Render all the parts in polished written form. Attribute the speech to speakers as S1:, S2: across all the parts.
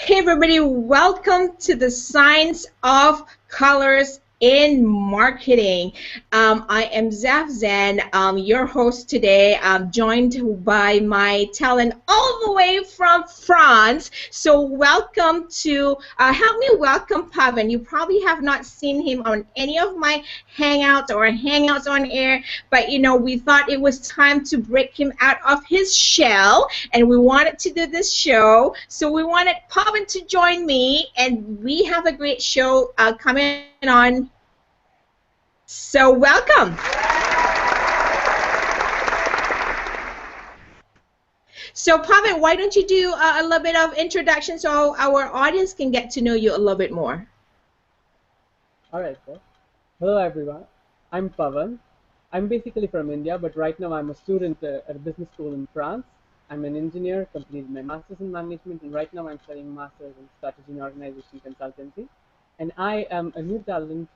S1: Hey everybody, welcome to the Science of Colors in Marketing. I am Zef Zan, your host today. I'm joined by my talent all the way from France. So welcome to, help me welcome Pavan. You probably have not seen him on any of my Hangouts or Hangouts on Air, but we thought it was time to break him out of his shell, and we wanted to do this show. So we wanted Pavan to join me, and we have a great show coming on. So welcome. So Pavan, why don't you do a little bit of introduction so our audience can get to know you a little bit more?
S2: All right, sir. Hello, everyone. I'm Pavan. I'm basically from India, but right now I'm a student at a business school in France. I'm an engineer, completed my master's in management, and right now I'm studying master's in strategy and organization consultancy. And I am a new talent.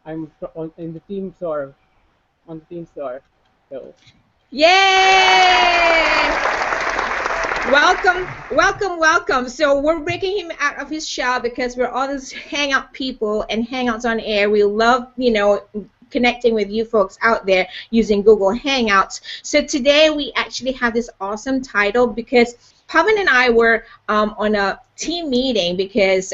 S2: I'm in the Team SOAR, on the Team SOAR. So,
S1: Yay! Welcome, welcome, welcome. So we're breaking him out of his shell because we're all these Hangout people and Hangouts on Air. We love, connecting with you folks out there using Google Hangouts. So today we actually have this awesome title because Pavan and I were on a team meeting because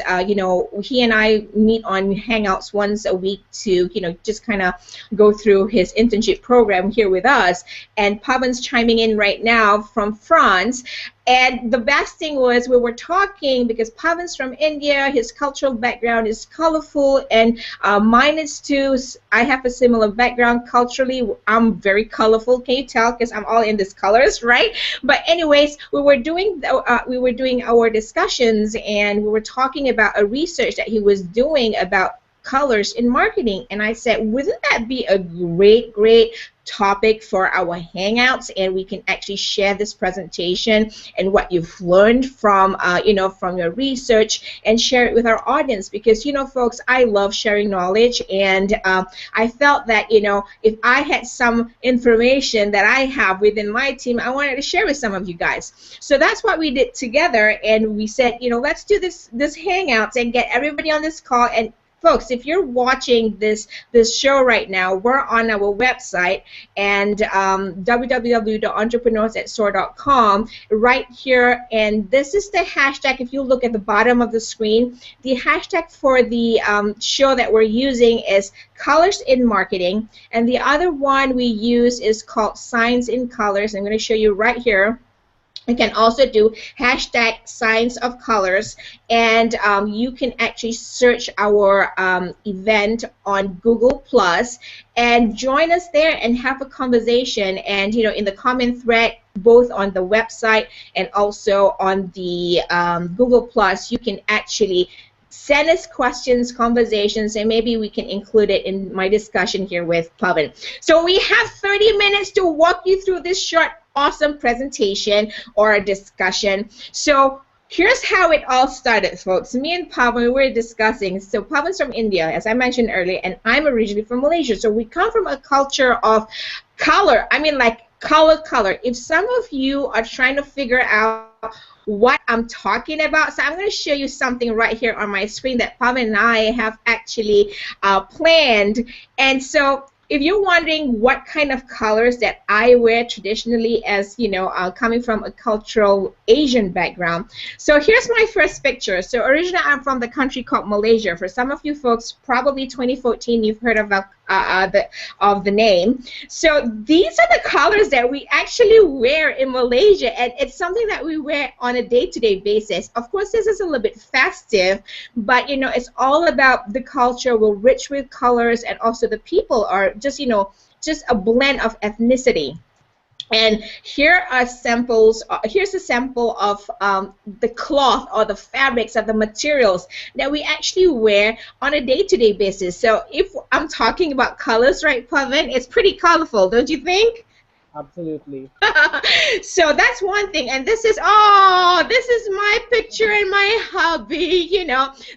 S1: he and I meet on Hangouts once a week to just kind of go through his internship program here with us. And Pavan's chiming in right now from France. And the best thing was we were talking because Pavan's from India, his cultural background is colorful, and mine is too. I have a similar background culturally. I'm very colorful. Can you tell? Because I'm all in these colors, right? But anyways, we were doing our discussions, and we were talking about a research that he was doing about colors in marketing. And I said, wouldn't that be a great topic for our Hangouts, and we can actually share this presentation and what you've learned from from your research and share it with our audience, because folks, I love sharing knowledge, and I felt that if I had some information that I have within my team, I wanted to share with some of you guys. So that's what we did together, and we said, let's do this Hangouts and get everybody on this call. And folks, if you're watching this show right now, we're on our website, and www.entrepreneursatsoar.com right here, and this is the hashtag. If you look at the bottom of the screen, the hashtag for the show that we're using is Colors in Marketing, and the other one we use is called Science in Colors. I'm going to show you right here. You can also do hashtag Science of Colors, and you can actually search our event on Google Plus and join us there and have a conversation. And in the comment thread, both on the website and also on the Google Plus, you can actually send us questions, conversations, and maybe we can include it in my discussion here with Pavan. So we have 30 minutes to walk you through this short, awesome presentation or a discussion. So here's how it all started, folks. Me and Pavan were discussing. So Pavan's from India, as I mentioned earlier, and I'm originally from Malaysia. So we come from a culture of color. I mean, like color. If some of you are trying to figure out what I'm talking about, so I'm going to show you something right here on my screen that Pavan and I have actually planned. And so if you're wondering what kind of colors that I wear traditionally, as coming from a cultural Asian background, so here's my first picture. So originally I'm from the country called Malaysia. For some of you folks, probably 2014, you've heard of the name. So these are the colors that we actually wear in Malaysia, and it's something that we wear on a day-to-day basis. Of course, this is a little bit festive, but it's all about the culture. We're rich with colors, and also the people are just a blend of ethnicity. And here are samples. Here's a sample of the cloth or the fabrics of the materials that we actually wear on a day-to-day basis. So if I'm talking about colors, right, Pavan, it's pretty colorful, don't you think?
S2: Absolutely.
S1: So that's one thing. And this is, oh, this is my picture and my hubby.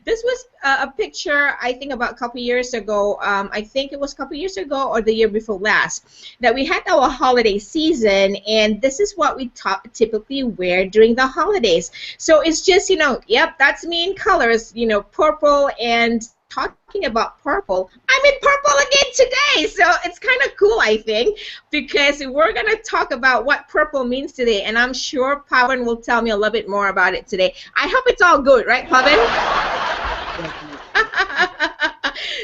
S1: This was a picture, I think, about a couple years ago. I think it was a couple years ago or the year before last, that we had our holiday season, and this is what we typically wear during the holidays. So it's just, yep, that's me in colors, purple. And talking about purple, I'm in purple again today. So it's kind of cool, I think, because we're going to talk about what purple means today, and I'm sure Pavan will tell me a little bit more about it today. I hope it's all good, right, Pavan?
S2: Definitely.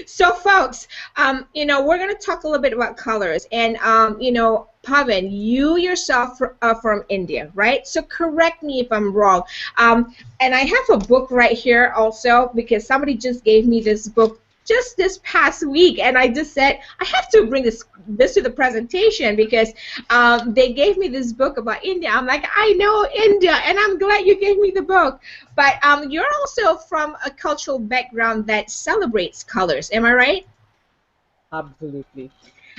S1: So, folks, we're going to talk a little bit about colors, and Pavan, you yourself are from India, right? So correct me if I'm wrong. And I have a book right here also, because somebody just gave me this book just this past week, and I just said I have to bring this to the presentation, because they gave me this book about India. I'm like, I know India, and I'm glad you gave me the book. But you're also from a cultural background that celebrates colors. Am I right?
S2: Absolutely.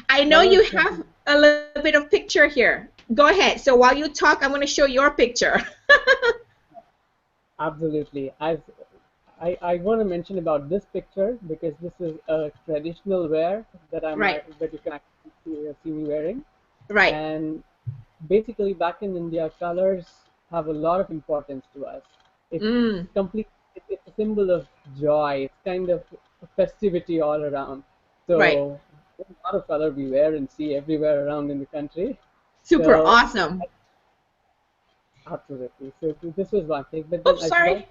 S1: I know
S2: Colors
S1: you
S2: can
S1: have a little bit of picture here. Go ahead. So while you talk, I'm going to show your picture.
S2: absolutely. I want to mention about this picture because this is a traditional wear
S1: Right,
S2: that you can actually see me wearing.
S1: right.
S2: And basically, back in India, colors have a lot of importance to us. It's
S1: Mm,
S2: complete. It's a symbol of joy. It's kind of a festivity all around.
S1: right.
S2: So there's a lot of color we wear and see everywhere around in the country.
S1: Super
S2: So
S1: awesome.
S2: absolutely. So this was one thing. But then
S1: Oops, sorry.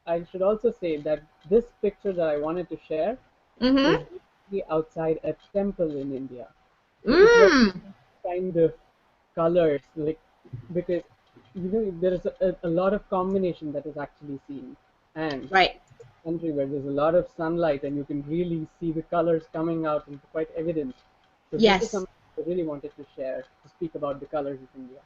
S2: I should also say that this picture that I wanted to share is
S1: Mm-hmm.
S2: basically outside a temple in India. So it
S1: Mm,
S2: represents kind of colors, like because there is a lot of combination that is actually seen, and
S1: right.
S2: country where there's a lot of sunlight and you can really see the colors coming out and quite evident. So this is
S1: Yes.
S2: something I really wanted to share to speak about the colors of India.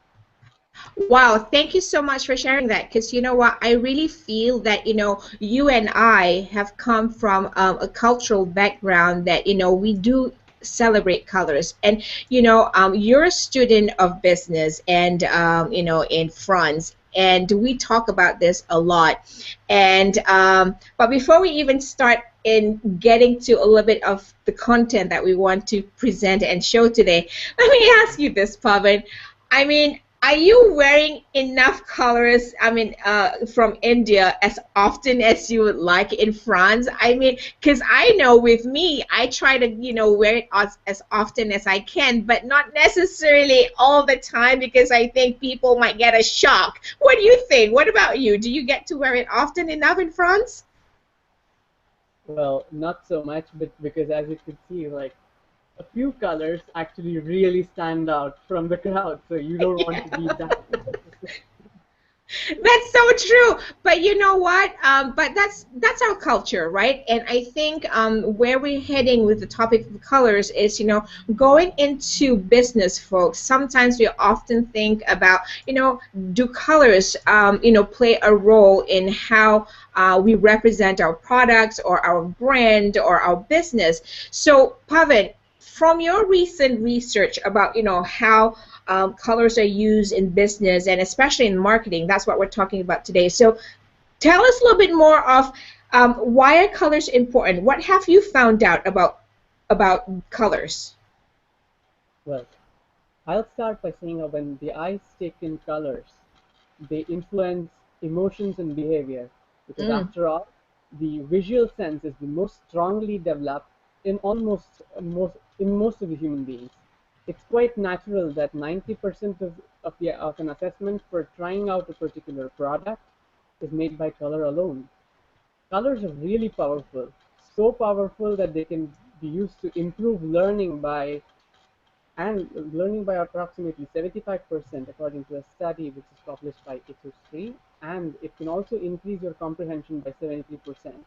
S1: Wow, thank you so much for sharing that. Because you know what, I really feel that you and I have come from a cultural background that we do celebrate colors. And you're a student of business, and in France, and we talk about this a lot. And but before we even start in getting to a little bit of the content that we want to present and show today, let me ask you this, Pavan. I mean, are you wearing enough colors, I mean, from India as often as you would like in France? I mean, because I know with me, I try to, wear it as often as I can, but not necessarily all the time, because I think people might get a shock. What do you think? What about you? Do you get to wear it often enough in France?
S2: Well, not so much, but because as you can see, like a few colors actually really stand out from the crowd, so you don't want to be that.
S1: That's so true. But you know what? But that's our culture, right? And I think where we're heading with the topic of colors is, going into business, folks. Sometimes we often think about, do colors, play a role in how we represent our products or our brand or our business. So, Pavan, from your recent research about, how colors are used in business and especially in marketing. That's what we're talking about today. So tell us a little bit more of why are colors important? What have you found out about colors?
S2: Well, I'll start by saying that when the eyes take in colors, they influence emotions and behavior. Because
S1: Mm,
S2: after all, the visual sense is the most strongly developed in most of the human beings. It's quite natural that 90% of an assessment for trying out a particular product is made by color alone. Colors are really powerful, so powerful that they can be used to improve learning by approximately 75% according to a study which is published by Ethos3, and it can also increase your comprehension by 73%.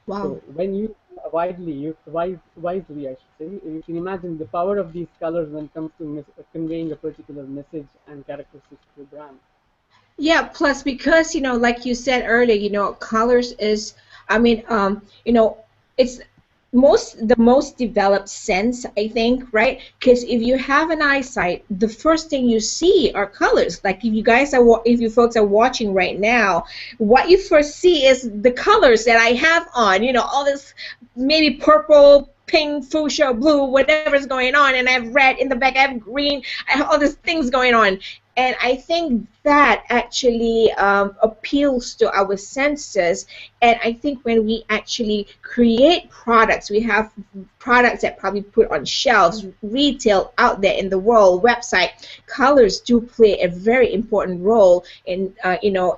S1: wow.
S2: So when you wisely, I should say, you can imagine the power of these colors when it comes to conveying a particular message and characteristics to the brand.
S1: Yeah, plus because, like you said earlier, colors is, I mean, it's the most developed sense, I think, right? Because if you have an eyesight, the first thing you see are colors. Like if you folks are watching right now, what you first see is the colors that I have on. You know, all this maybe purple, pink, fuchsia, blue, whatever's going on, and I have red in the back, I have green, I have all these things going on. And I think that actually appeals to our senses. And I think when we actually create products, we have products that probably put on shelves, retail out there in the world, website, colors do play a very important role in,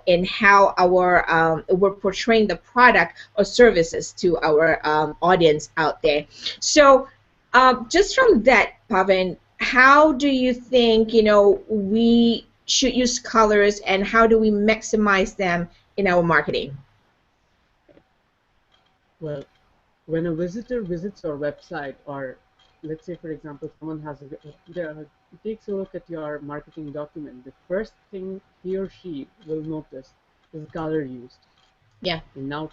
S1: in how we're portraying the product or services to our audience out there. So just from that, Pavan, how do you think, we should use colors, and how do we maximize them in our marketing?
S2: Well, when a visitor visits our website, or let's say, for example, someone takes a look at your marketing document, the first thing he or she will notice is the color used.
S1: Yeah.
S2: And now,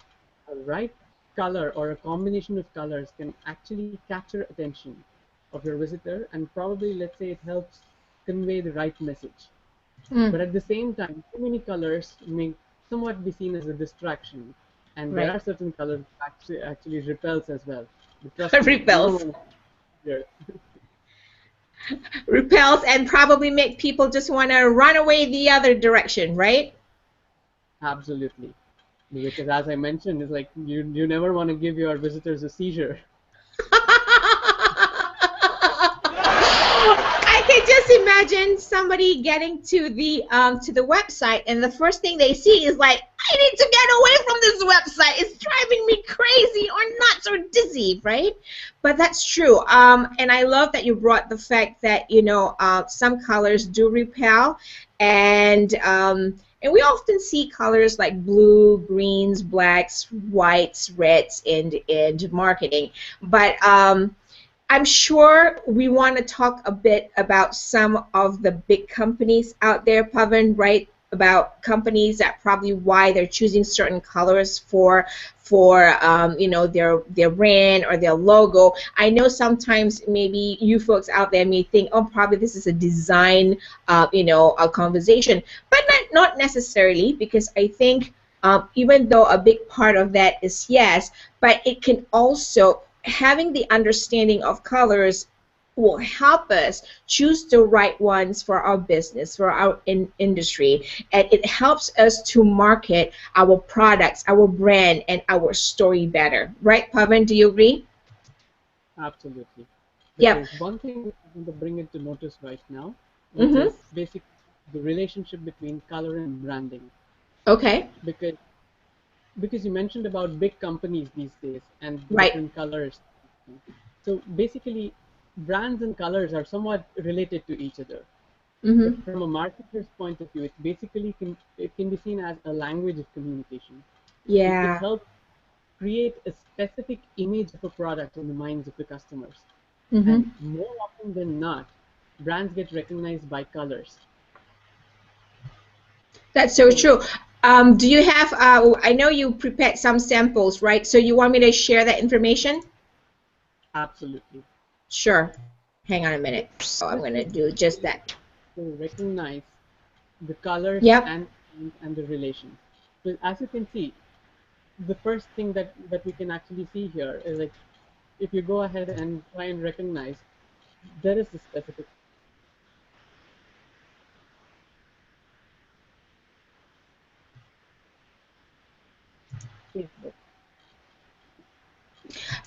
S2: a right color or a combination of colors can actually capture attention of your visitor, and probably, let's say, it helps convey the right message. But
S1: Mm,
S2: at the same time, too many colors may somewhat be seen as a distraction, and there
S1: right.
S2: are certain colors that actually repels as well. But trust me, we don't
S1: Repels.
S2: want to.
S1: Repels and probably make people just want to run away the other direction, right?
S2: Absolutely, because as I mentioned, it's like you never want to give your visitors a seizure.
S1: I can just imagine somebody getting to the website, and the first thing they see is like, I need to get away from this website. It's driving me crazy or nuts or dizzy, right? But that's true. And I love that you brought the fact that some colors do repel, and we often see colors like blue, greens, blacks, whites, reds in marketing, but I'm sure we want to talk a bit about some of the big companies out there, Pavan, right? About companies that probably why they're choosing certain colors for their brand or their logo. I know sometimes maybe you folks out there may think, oh, probably this is a design, a conversation, but not necessarily, because I think even though a big part of that is yes, but it can also having the understanding of colors will help us choose the right ones for our business, for our industry, and it helps us to market our products, our brand, and our story better. Right, Pavan? Do you agree?
S2: Absolutely,
S1: Yep.
S2: because one thing that I want to bring into notice right now, which
S1: Mm-hmm.
S2: is basically the relationship between color and branding,
S1: Okay.
S2: because you mentioned about big companies these days and the
S1: Right.
S2: different colors. So basically, brands and colors are somewhat related to each other. But
S1: Mm-hmm.
S2: from a marketer's point of view, it can be seen as a language of communication. It
S1: Yeah.
S2: helps create a specific image of a product in the minds of the customers. And
S1: Mm-hmm.
S2: more often than not, brands get recognized by colors.
S1: That's so
S2: So
S1: true. Do you have? I know you prepared some samples, right? So you want me to share that information?
S2: absolutely.
S1: Sure. Hang on a
S2: So
S1: minute. So I'm
S2: this
S1: going to
S2: will
S1: do just
S2: help
S1: that.
S2: to recognize the colors
S1: Yep.
S2: and the relations. So as you can see, the first thing that we can actually see here is like if you go ahead and try and recognize, there is a specific Facebook.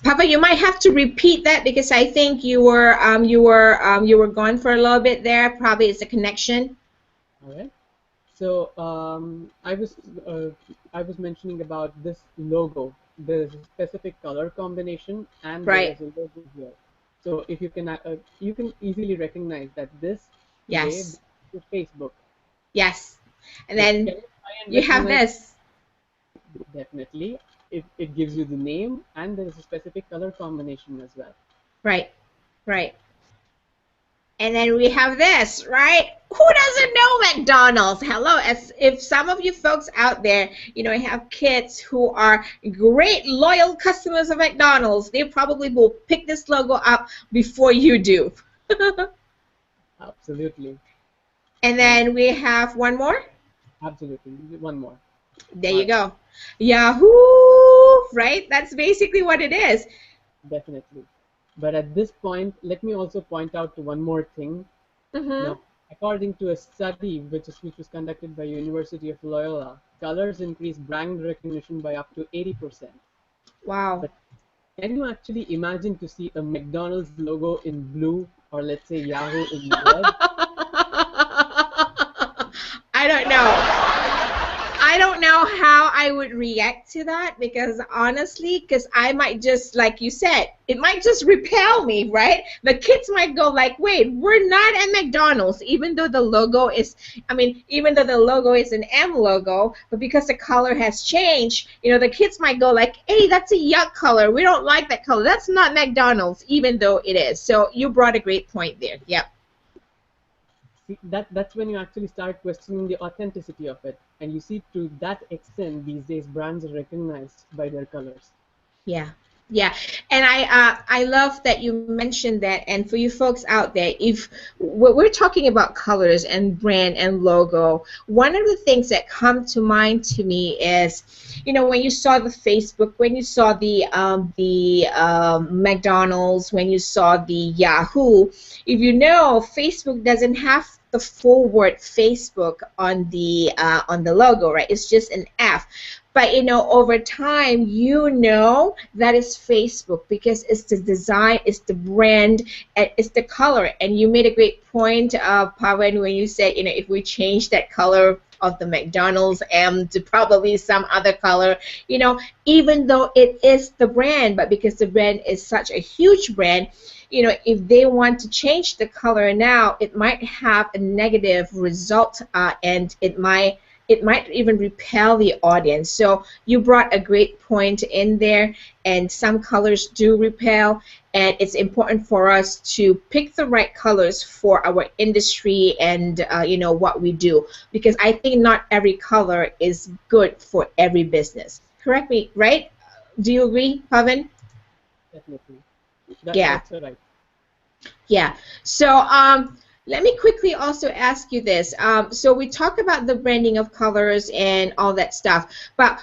S1: Papa, you might have to repeat that because I think you were gone for a little bit there. Probably it's a connection.
S2: All right. So uh, I was mentioning about this logo. There is a specific color combination, and there
S1: Right.
S2: is a logo here. So if you can easily recognize that this today
S1: Yes.
S2: belongs to Facebook.
S1: Yes. And
S2: But can
S1: then
S2: you try and
S1: you have
S2: recognize?
S1: this.
S2: Definitely, it gives you the name, and there is a specific color combination as well.
S1: Right. Right. And then we have this, right? Who doesn't know McDonald's? Hello, as if some of you folks out there, have kids who are great loyal customers of McDonald's, they probably will pick this logo up before you do.
S2: Absolutely.
S1: And
S2: And
S1: then we have one more.
S2: absolutely. One more.
S1: There
S2: All
S1: you
S2: right.
S1: go. Yahoo, right? That's basically what it is.
S2: Definitely. But at this point, let me also point out to one more thing.
S1: Mm-hmm.
S2: Now, according to a study which was conducted by University of Loyola, colors increase brand recognition by up to 80%.
S1: Wow.
S2: But can you actually imagine to see a McDonald's logo in blue or let's say Yahoo in red?
S1: I don't know. I don't know how I would react to that because honestly, because I might just, like you said, it might just repel me, right? The kids might go like, wait, we're not at McDonald's, even though the logo is, even though the logo is an M logo, but because the color has changed, the kids might go like, hey, that's a yuck color. We don't like that color. That's not McDonald's, even though it is. So you brought a great point there. Yep.
S2: See, that's when you actually start questioning the authenticity of it. And you see to that extent these days brands are recognized by their colors.
S1: Yeah. Yeah. And I love that you mentioned that. And for you folks out there, if we're talking about colors and brand and logo, one of the things that come to mind to me is, when you saw the Facebook, when you saw the McDonald's, when you saw the Yahoo, if you know, Facebook doesn't have the full word Facebook on the logo, right? It's just an F. But over time, that is Facebook because it's the design, it's the brand, and it's the color. And you made a great point, Pavan, when you said, if we change that color of the McDonald's M to probably some other color, even though it is the brand, but because the brand is such a huge brand, if they want to change the color now, it might have a negative result, and it might even repel the audience. So you brought a great point in there, and some colors do repel, and it's important for us to pick the right colors for our industry and what we do, because I think not every color is good for every business. Correct me, right? Do you agree, Pavan?
S2: Definitely.
S1: Yeah.
S2: That's right.
S1: Yeah. So let me quickly also ask you this. So we talk about the branding of colors and all that stuff, but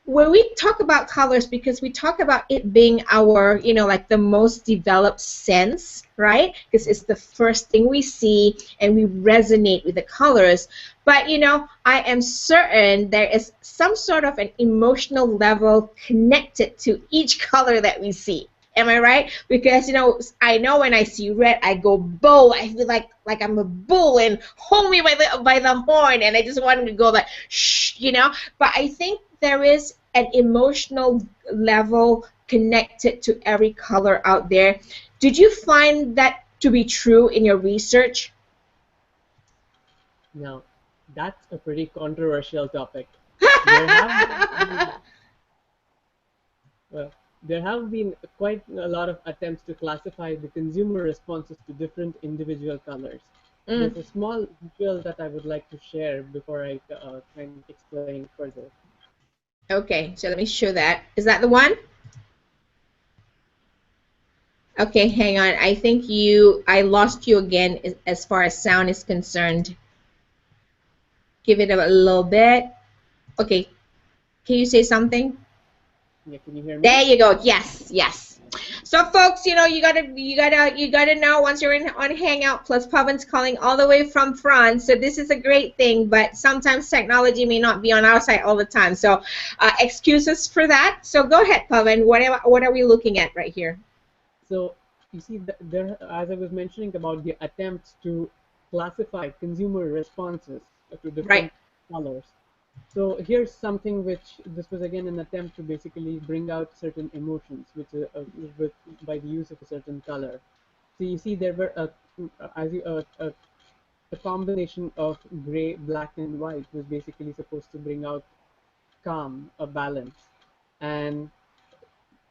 S1: when we talk about colors, because we talk about it being our, like the most developed sense, right? Because it's the first thing we see and we resonate with the colors. But, I am certain there is some sort of an emotional level connected to each color that we see. Am I right? Because I know when I see red, I go bull. I feel like I'm a bull and hold me by the horn, and I just want to go like shh. But I think there is an emotional level connected to every color out there. Did you find that to be true in your research?
S2: Now, that's a pretty controversial topic. There have been, well, there have been quite a lot of attempts to classify the consumer responses to different individual colors. There's
S1: Mm,
S2: a small visual that I would like to share before I try and explain further.
S1: okay, so let me show that. Is that the one? Okay, hang on. I think I lost you again as far as sound is concerned. Give it a little bit. Okay, can you say something?
S2: Yeah, can you hear me?
S1: There you go. Yes, yes. So, folks, you gotta know once you're on Hangout. Plus, Pavan's calling all the way from France, so this is a great thing. But sometimes technology may not be on our side all the time, so excuses for that. So, go ahead, Pavan. What are we looking at right here?
S2: So you see, there, as I was mentioning about the attempts to classify consumer responses to
S1: Right.
S2: different colors. So here's something which this was again an attempt to basically bring out certain emotions, with by the use of a certain color. So you see, there were as you, a combination of gray, black, and white was basically supposed to bring out calm, a balance, and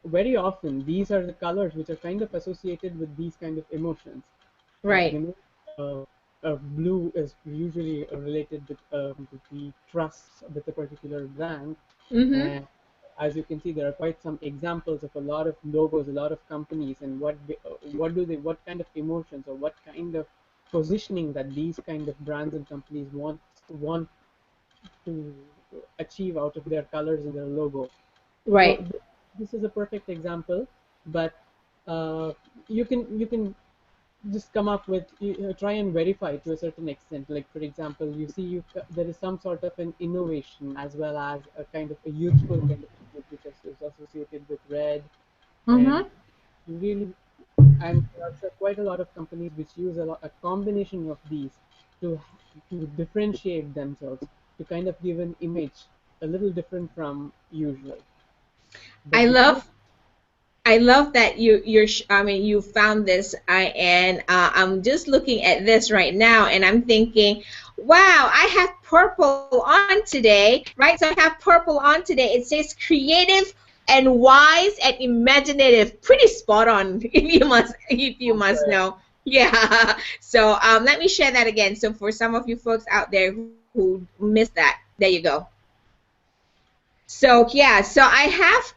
S2: very often these are the colors which are kind of associated with these kind of emotions.
S1: Right.
S2: You know, uh, blue is usually related with the trust with a particular brand.
S1: Mm-hmm.
S2: And as you can see, there are quite some examples of a lot of logos, a lot of companies, and what kind of emotions or what kind of positioning that these kind of brands and companies want to achieve out of their colors and their logo. So
S1: Right.
S2: this is a perfect example, but uh, you can just come up with try and verify to a certain extent. Like for example, you see there is some sort of an innovation as well as a kind of a youthful kind of image which is associated with red, and
S1: Mm-hmm.
S2: really, and there are quite a lot of companies which use a combination of these to to differentiate themselves, to kind of give an image a little different from usual.
S1: I
S2: But because
S1: love I love that I mean you found this and I'm just looking at this right now and I'm thinking, wow, I have purple on today, right? So I have purple on today. It says creative and wise and imaginative. Pretty spot on if you must know. Yeah. So let me share that again. So for some of you folks out there who missed that, there you go. So yeah, so I have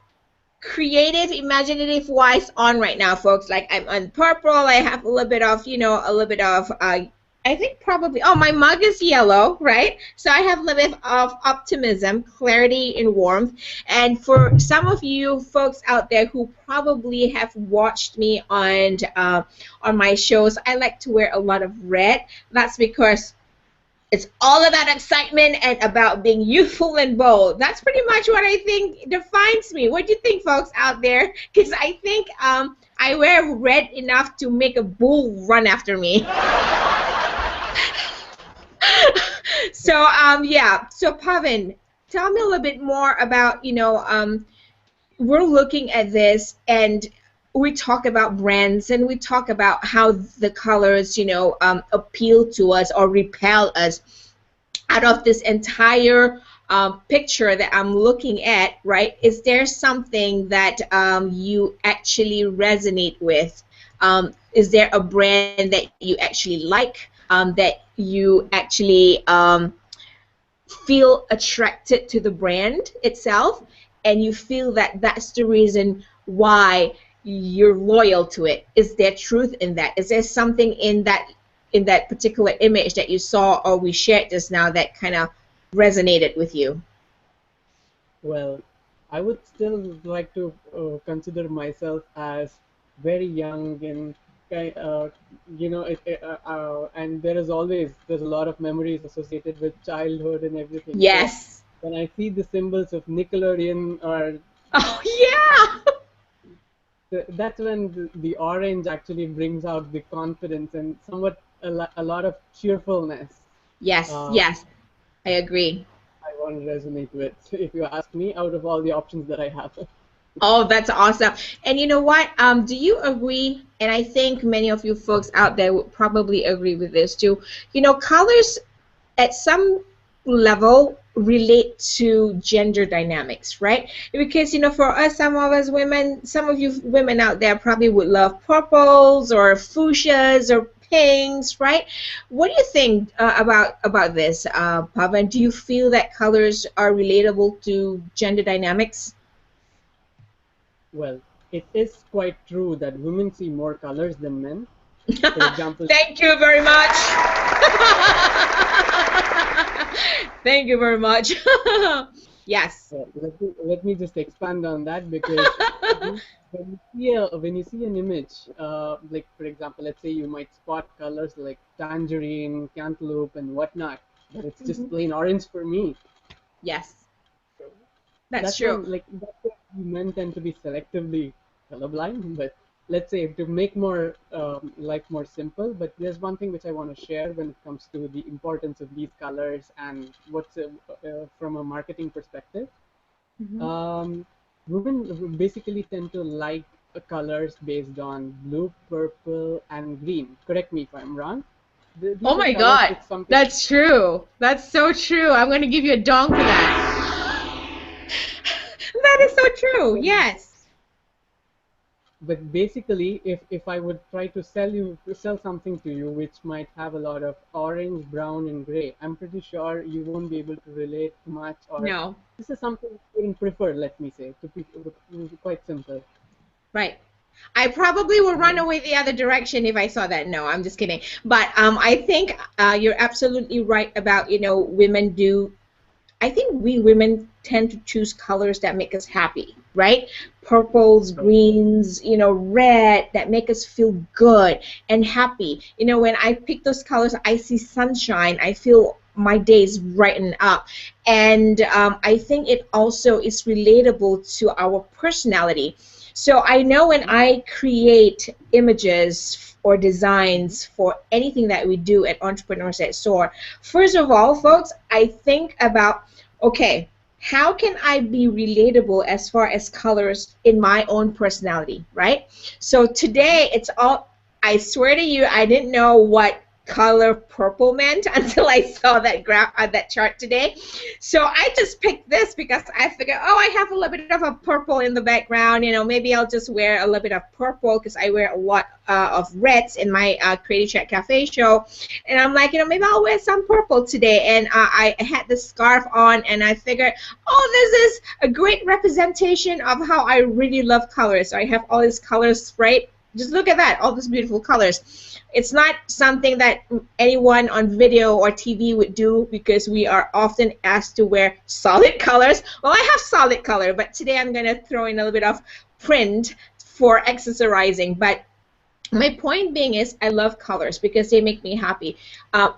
S1: creative imaginative wise on right now, folks. Like I'm on purple. I have a little bit of a little bit of I think probably, oh, my mug is yellow, right? So I have a little bit of optimism, clarity, and warmth. And for some of you folks out there who probably have watched me on my shows, I like to wear a lot of red. That's because it's all about excitement and about being youthful and bold. That's pretty much what I think defines me. What do you think, folks out there? Because I think I wear red enough to make a bull run after me. So yeah. So Pavan, tell me a little bit more about we're looking at this and we talk about brands and we talk about how the colors appeal to us or repel us out of this entire picture that I'm looking at, right? Is there something that you actually resonate with? Is there a brand that you actually like, that you actually feel attracted to the brand itself, and you feel that that's the reason why you're loyal to it? Is there truth in that? Is there something in that particular image that you saw or we shared just now that kind of resonated with you?
S2: Well, I would still like to consider myself as very young and and there's a lot of memories associated with childhood and everything. So
S1: Yes.
S2: when I see the symbols of Nickelodeon, or
S1: Oh yeah.
S2: that's when the orange actually brings out the confidence and somewhat a lot of cheerfulness.
S1: Yes,
S2: Uh,
S1: yes, I agree.
S2: I want to resonate with, if you ask me, out of all the options that I have.
S1: Oh, that's awesome. And you know what? Do you agree? And I think many of you folks out there would probably agree with this too. Colors at some level relate to gender dynamics, right? Because for us, some of us women, some of you women out there probably would love purples or fuchsias or pinks, right? What do you think about this, Pavan? Do you feel that colors are relatable to gender dynamics?
S2: Well, it is quite true that women see more colors than men. For example,
S1: Thank you very much. Thank you very much. Yes.
S2: let me just expand on that, because when you see an image, like for example, let's say you might spot colors like tangerine, cantaloupe, and whatnot, but it's just
S1: Mhm.
S2: plain orange for me.
S1: Yes, that's
S2: That's
S1: true.
S2: when, like, that's when men tend to be selectively colorblind. But let's say, to make more life more simple, but there's one thing which I want to share when it comes to the importance of these colors and what's from a marketing perspective.
S1: Mhm.
S2: um, Women basically tend to like colors based on blue, purple, and green. Correct me if I'm wrong.
S1: Oh
S2: These are
S1: my
S2: colors
S1: God,
S2: which some people.
S1: that's true. That's so true. I'm going to give you a dong for that. That is so true.
S2: When
S1: Yes.
S2: But basically, if I would try to sell something to you which might have a lot of orange, brown, and gray, I'm pretty sure you won't be able to relate much, or
S1: No.
S2: this is something you wouldn't prefer. Let me say, to be quite simple.
S1: Right. I probably will run
S2: Mhm.
S1: away the other direction if I saw that. No, I'm just kidding. But I think you're absolutely right about, women do. I think we women tend to choose colors that make us happy, right? Purples,
S2: True.
S1: greens, red that make us feel good and happy. When I pick those colors, I see sunshine. I feel my days brighten up. And I think it also is relatable to our personality. So I know when
S2: Mhm.
S1: I create images or designs for anything that we do at Entrepreneurs at SOAR, first of all, folks, I think about, okay, how can I be relatable as far as colors in my own personality, right? So
S2: Mhm.
S1: today it's all, I swear to you, I didn't know what color purple meant until I saw that graph that chart today. So I just picked this because I figured, oh, I have a little bit of a purple in the background. Maybe I'll just wear a little bit of purple because I wear a lot of reds in my Creative Chat Cafe show. And I'm like, maybe I'll wear some purple today. And I had this scarf on, and I figured, oh, this is a great representation of how I really love colors. So I have all these colors, right? Just look at that, all these beautiful colors. It's not something that anyone on video or TV would do because we are often asked to wear solid colors. Well, I have solid color, but today I'm going to throw in a little bit of print for accessorizing. But my point being is I love colors because they make me happy.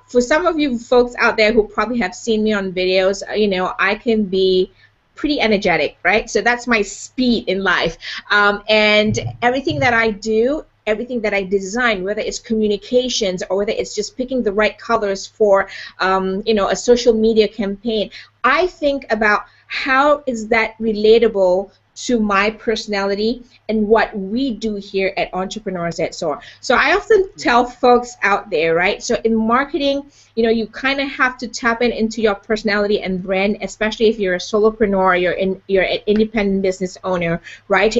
S1: For some of you folks out there who probably have seen me on videos, I can be pretty energetic, right? So that's my speed in life. And everything that I do, everything that I design, whether it's communications or whether it's just picking the right colors for, a social media campaign, I think about how is that relatable to my personality and what we do here at Entrepreneurs at SOAR. So I often tell folks out there, right? So in marketing, you kind of have to tap into your personality and brand, especially if you're a solopreneur, you're an independent business owner, right?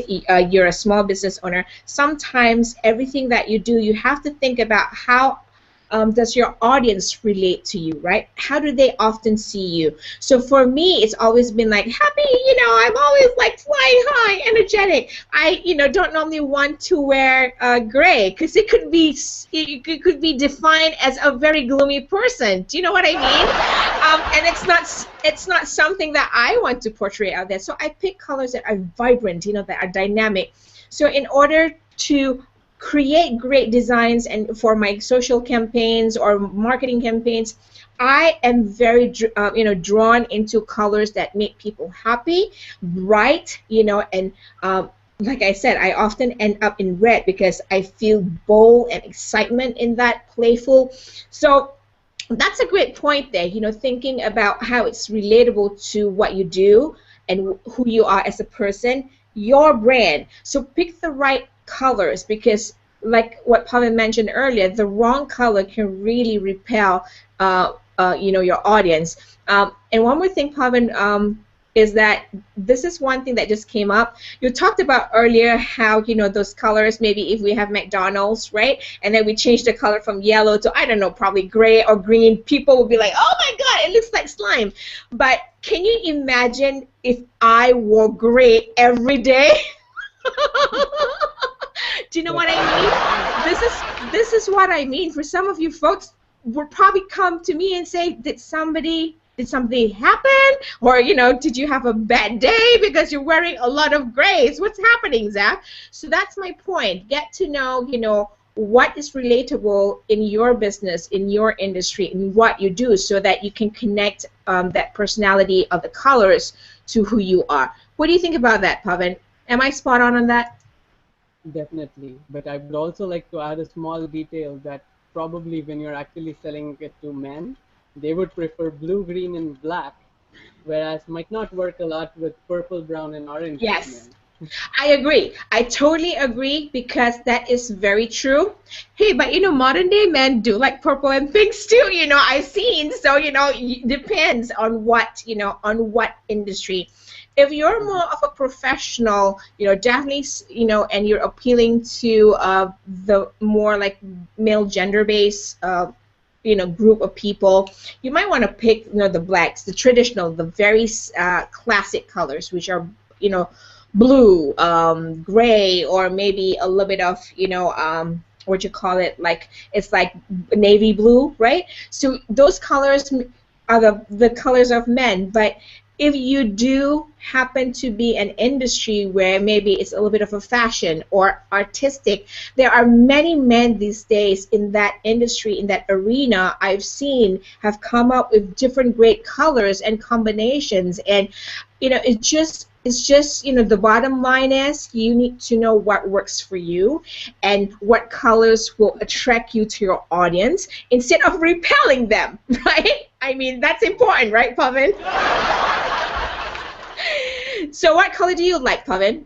S1: You're a small business owner. Sometimes everything that you do, you have to think about how does your audience relate to you, right? How do they often see you? So for me, it's always been like happy, I'm always like flying high, energetic. I, don't normally want to wear gray because it could be defined as a very gloomy person. Do you know what I mean? And it's not something that I want to portray out there. So I pick colors that are vibrant, that are dynamic. So in order to create great designs and for my social campaigns or marketing campaigns, I am very drawn into colors that make people happy, bright, and like I said, I often end up in red because I feel bold and excitement in that, playful. So that's a great point there, thinking about how it's relatable to what you do and who you are as a person, your brand. So pick the right colors because, like what Pavan mentioned earlier, the wrong color can really repel, your audience. And one more thing, Pavan, is that this is one thing that just came up. You talked about earlier how, those colors, maybe if we have McDonald's, right? And then we change the color from yellow to, I don't know, probably gray or green, people will be like, oh my God, it looks like slime. But can you imagine if I wore gray every day? Do you know what I
S2: Definitely.
S1: mean? This is what I mean. For some of you folks, will probably come to me and say, did something happen? Or, did you have a bad day because you're wearing a lot of grays? What's happening, Zach? So that's my point. Get to know, what is relatable in your business, in your industry, in what you do, so that you can connect that personality of the colors to who you are. What do you think about that, Pavan? Am I spot on that?
S2: Definitely. But I would also like to add a small detail that probably when you're actually selling it to men, they would prefer blue, green, and black, whereas might not work a lot with purple, brown, and orange for
S1: Yes.
S2: men.
S1: I agree. I totally agree because that is very true. Hey, but modern day men do like purple and pinks too. I've seen. So, depends on what industry. If you're
S2: Mhm.
S1: more of a professional, definitely, and you're appealing to the more like male gender based, group of people, you might want to pick, the blacks, the traditional, the very classic colors, which are, you know, blue, gray, or maybe a little bit of, what you call it, like it's like navy blue, right? So those colors are the colors of men. But if you do happen to be an industry where maybe it's a little bit of a fashion or artistic, there are many men these days in that industry, in that arena, I've seen have come up with different great colors and combinations. And it's just the bottom line is you need to know what works for you and what colors will attract you to your audience instead of repelling them. Right? I mean, that's important, right, Pavan? So what color do you like, Pavan,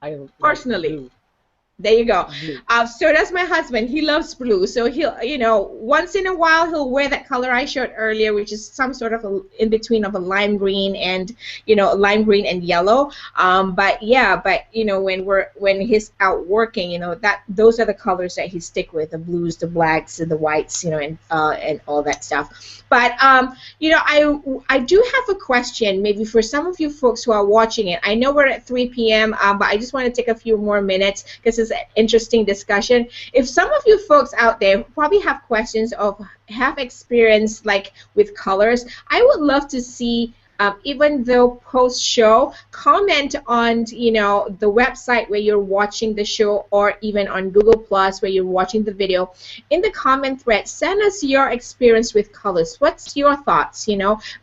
S2: I like
S1: personally?
S2: blue.
S1: There you go.
S2: Blue.
S1: So does my husband. He loves blue. So he'll, once in a while he'll wear that color I showed earlier, which is some sort of in between of a lime green and, lime green and yellow. But yeah, but when he's out working, that those are the colors that he stick with: the blues, the blacks, and the whites, and all that stuff. But I do have a question, maybe for some of you folks who are watching it. I know we're at 3 p.m., but I just want to take a few more minutes because it's an interesting discussion. If some of you folks out there probably have questions of have experience like with colors, I would love to see. Even though post-show, comment on the website where you're watching the show, or even on Google Plus where you're watching the video. In the comment thread, send us your experience with colors. What's your thoughts?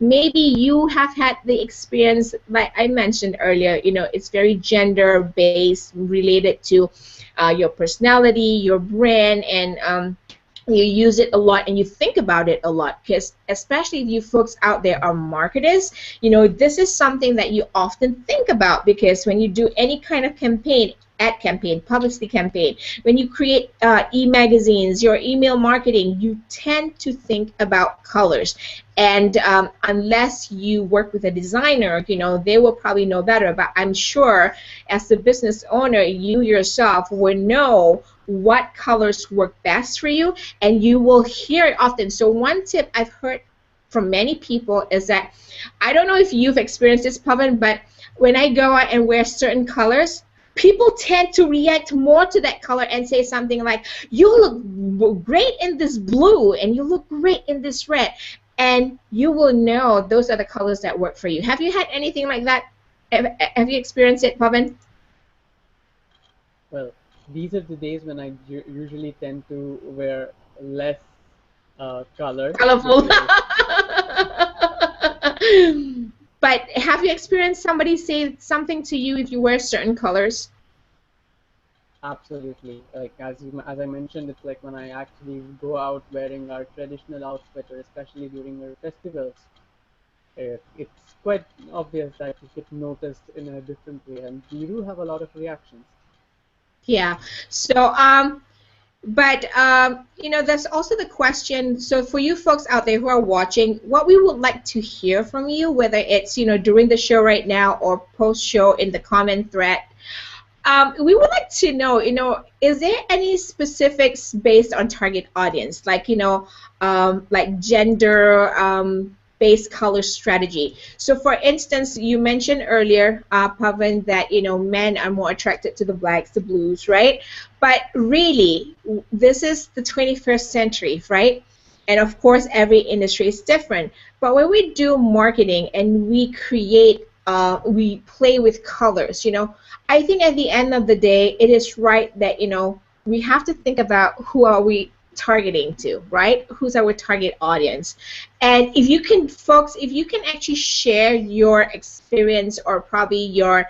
S1: Maybe you have had the experience, like I mentioned earlier. It's very gender-based, related to your personality, your brand, and you use it a lot and you think about it a lot, because especially if you folks out there are marketers, this is something that you often think about, because when you do any kind of campaign, ad campaign, publicity campaign, when you create e-magazines, your email marketing, you tend to think about colors. And unless you work with a designer, they will probably know better. But I'm sure as the business owner, you yourself will know what colors work best for you, and you will hear it often. So one tip I've heard from many people is that, I don't know if you've experienced this, Pavan, but when I go out and wear certain colors, people tend to react more to that color and say something like, you look great in this blue, and you look great in this red. And you will know those are the colors that work for you. Have you had anything like that? Have you experienced it, Pavan?
S2: Well, these are the days when I usually tend to wear less colors
S1: Colorful.
S2: because
S1: But have you experienced somebody say something to you if you wear certain colors?
S2: absolutely, like as I mentioned, it's like when I actually go out wearing our traditional outfit, or especially during our festivals, it's quite obvious that you get noticed in a different way, and you do have a lot of reactions.
S1: Yeah. So, but there's also the question. So for you folks out there who are watching, what we would like to hear from you, whether it's during the show right now or post show in the comment thread, we would like to know, is there any specifics based on target audience, like, like gender based color strategy? So, for instance, you mentioned earlier, Pavan, that, men are more attracted to the blacks, the blues, right? But really, this is the 21st century, right? And of course, every industry is different. But when we do marketing and we create, we play with colors, I think at the end of the day, it is right that, we have to think about who are we targeting to, right? Who's our target audience? And if you can, folks, if you can actually share your experience, or probably your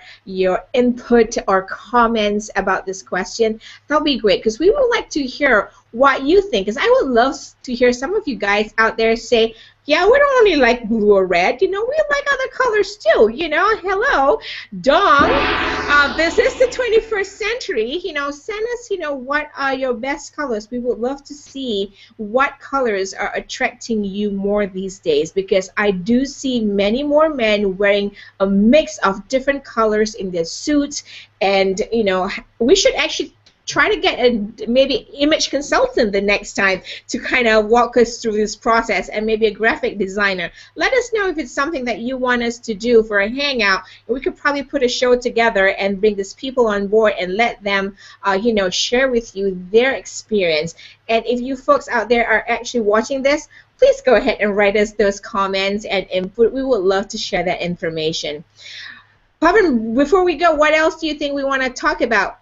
S1: input or comments about this question, that'll be great, because we would like to hear what you think. Because I would love to hear some of you guys out there say, Yeah, we don't only like blue or red, we like other colors too, Hello, Dong. This is the 21st century. Send us, what are your best colors? We would love to see what colors are attracting you more these days because I do see many more men wearing a mix of different colors in their suits. And, we should actually try to get a maybe image consultant the next time to kind of walk us through this process, and maybe a graphic designer. Let us know if it's something that you want us to do for a hangout. We could probably put a show together and bring these people on board and let them share with you their experience. And if you folks out there are actually watching this, please go ahead and write us those comments and input. We would love to share that information. Pavan, before we go, what else do you think we want to talk about?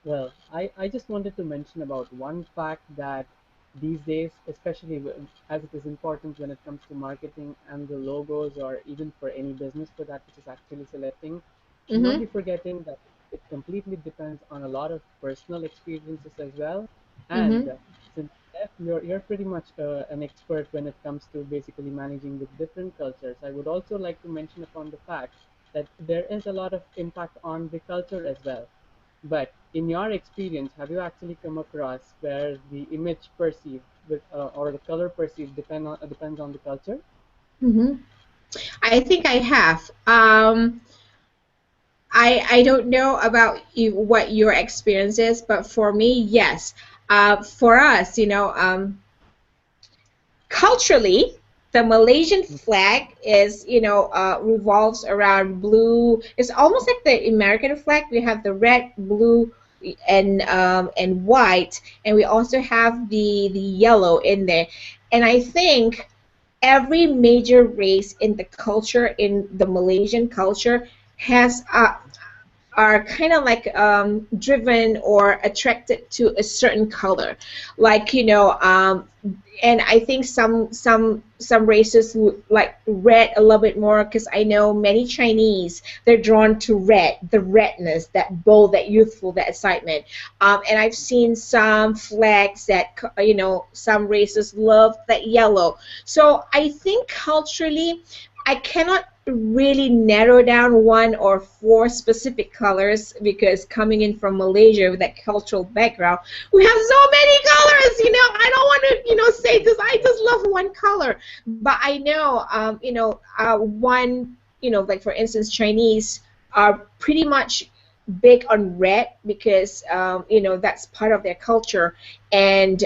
S2: Well, I just wanted to mention about one fact that these days, especially as it is important when it comes to marketing and the logos, or even for any business for that which is actually selecting, should not
S1: Mm-hmm.
S2: be forgetting that it completely depends on a lot of personal experiences as well. And
S1: Mm-hmm.
S2: since Steph, you're pretty much an expert when it comes to basically managing with different cultures, I would also like to mention upon the fact that there is a lot of impact on the culture as well. But in your experience, have you actually come across where the image perceived with or the color perceived depends on the culture?
S1: Mm-hmm. I think I have. I don't know about you, what your experience is, but for me, yes. For us, culturally, the Malaysian flag is, revolves around blue. It's almost like the American flag. We have the red, blue, and white, and we also have the yellow in there. And I think every major race in the culture, in the Malaysian culture, has are kind of like driven or attracted to a certain color, like and I think some races like red a little bit more, because I know many Chinese, they're drawn to red, the redness, that bold, that youthful, that excitement. And I've seen some flags that some races love that yellow. So I think culturally, I cannot really narrow down one or four specific colors, because coming in from Malaysia with that cultural background, we have so many colors. I don't want to say this. I just love one color, but I know one, like for instance, Chinese are pretty much big on red, because that's part of their culture. And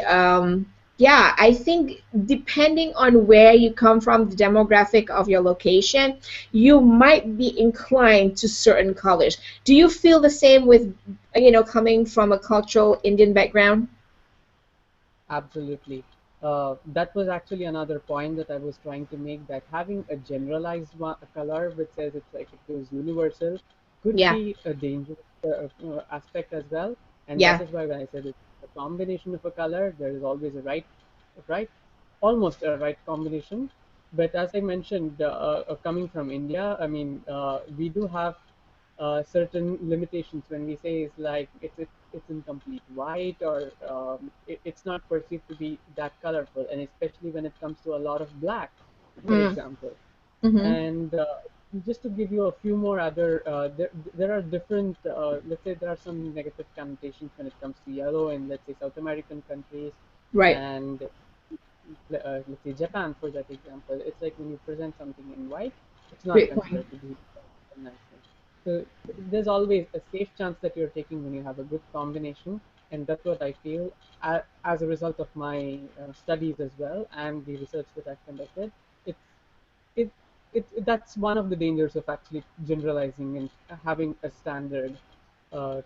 S1: yeah, I think depending on where you come from, the demographic of your location, you might be inclined to certain colors. Do you feel the same with, coming from a cultural Indian background?
S2: Absolutely. That was actually another point that I was trying to make, that having a generalized a color which says it's like it goes universal could
S1: Yeah,
S2: be a dangerous aspect as well. And that
S1: yeah.
S2: is why when I said it's a combination of a color, there is always right, almost a right combination. But as I mentioned, coming from India, I mean, we do have certain limitations when we say it's like it's incomplete white, or it's not perceived to be that colorful, and especially when it comes to a lot of black, for
S1: Mm.
S2: example.
S1: Mm-hmm.
S2: And just to give you a few more other, there are different, let's say there are some negative connotations when it comes to yellow in, let's say, South American countries,
S1: Right.
S2: and let's say Japan, for that example. It's like when you present something in white, it's not
S1: Great point.
S2: considered to be a nice thing. So there's always a safe chance that you're taking when you have a good combination, and that's what I feel as a result of my studies as well and the research that I've conducted. It's it, that's one of the dangers of actually generalizing and having a standard, uh,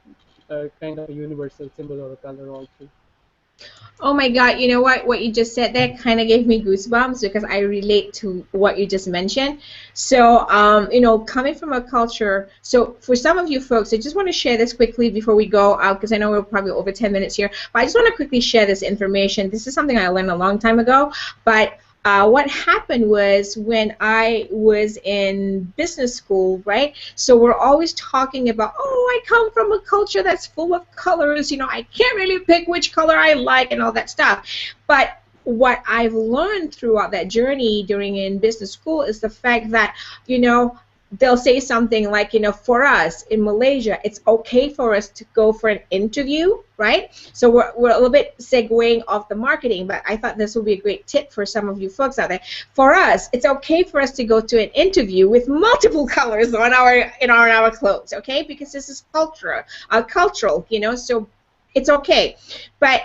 S2: kind of a universal symbol or a color all through.
S1: Oh my God, you know what? What you just said there kind of gave me goosebumps, because I relate to what you just mentioned. So, coming from a culture, so for some of you folks, I just want to share this quickly before we go out, because I know we're probably over 10 minutes here, but I just want to quickly share this information. This is something I learned a long time ago, but what happened was when I was in business school, right? So we're always talking about, oh, I come from a culture that's full of colors. I can't really pick which color I like and all that stuff. But what I've learned throughout that journey during in business school is the fact that, you know, they'll say something like, you know, for us in Malaysia, it's okay for us to go for an interview, right? So we're a little bit segueing off the marketing, but I thought this would be a great tip for some of you folks out there. For us, it's okay for us to go to an interview with multiple colors on our clothes, okay? Because this is cultural, you know, so it's okay. But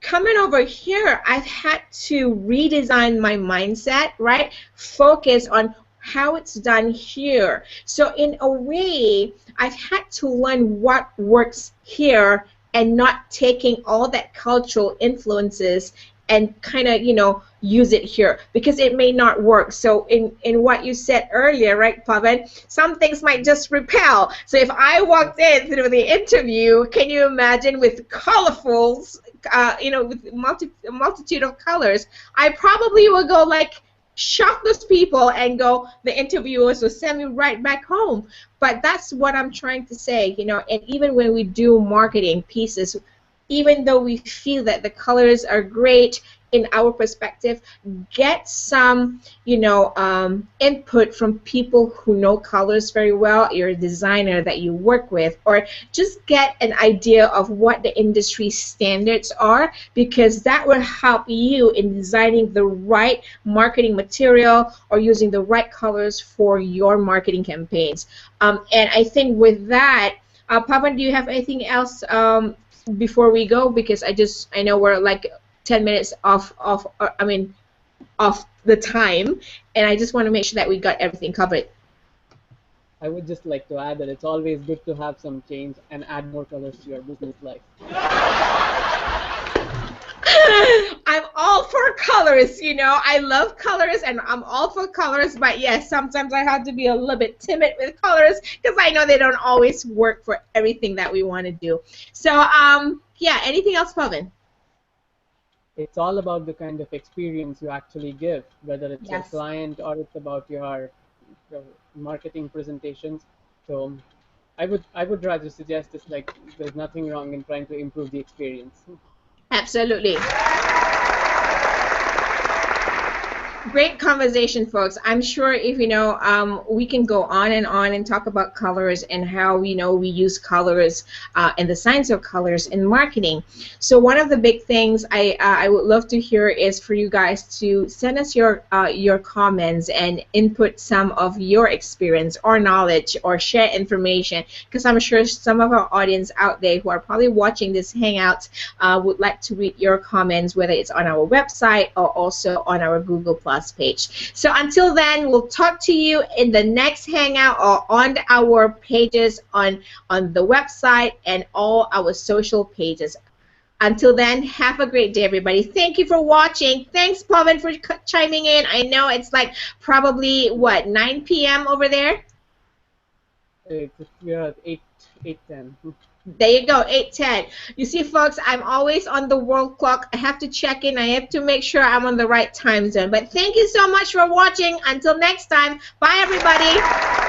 S1: coming over here, I've had to redesign my mindset, right? Focus on how it's done here. So in a way, I've had to learn what works here and not taking all that cultural influences and kind of, you know, use it here because it may not work. So in what you said earlier, right, Pavan, some things might just repel. So if I walked in through the interview, can you imagine with colorful, you know, with a multitude of colors, I probably will go like, shock those people and go, the interviewers will send me right back home. But that's what I'm trying to say, you know, and even when we do marketing pieces, even though we feel that the colors are great in our perspective, get some, you know, input from people who know colors very well, your designer that you work with, or just get an idea of what the industry standards are, because that will help you in designing the right marketing material or using the right colors for your marketing campaigns. And I think with that, Pavan, do you have anything else before we go? Because I know we're like 10 minutes off the time, and I just want to make sure that we got everything covered.
S2: I would just like to add that it's always good to have some change and add more colors to your business life.
S1: I'm all for colors, you know. I love colors and I'm all for colors, but yes, sometimes I have to be a little bit timid with colors because I know they don't always work for everything that we want to do. So, yeah, anything else, Pavan?
S2: It's all about the kind of experience you actually give, whether it's your
S1: Yes.
S2: client or it's about your marketing presentations. So I would rather suggest this, like there's nothing wrong in trying to improve the experience.
S1: Absolutely. Great conversation, folks. I'm sure if you know, we can go on and talk about colors and how you know we use colors and the science of colors in marketing. So one of the big things I would love to hear is for you guys to send us your comments and input some of your experience or knowledge or share information, because I'm sure some of our audience out there who are probably watching this hangout would like to read your comments, whether it's on our website or also on our Google Plus page. So until then, we'll talk to you in the next hangout or on our pages on the website and all our social pages. Until then, have a great day, everybody. Thank you for watching. Thanks, Pavan, for chiming in. I know it's like probably, what, 9 p.m. over there?
S2: We're at 8:10.
S1: There you go, 8:10. You see, folks, I'm always on the world clock. I have to check in. I have to make sure I'm on the right time zone. But thank you so much for watching. Until next time, bye, everybody.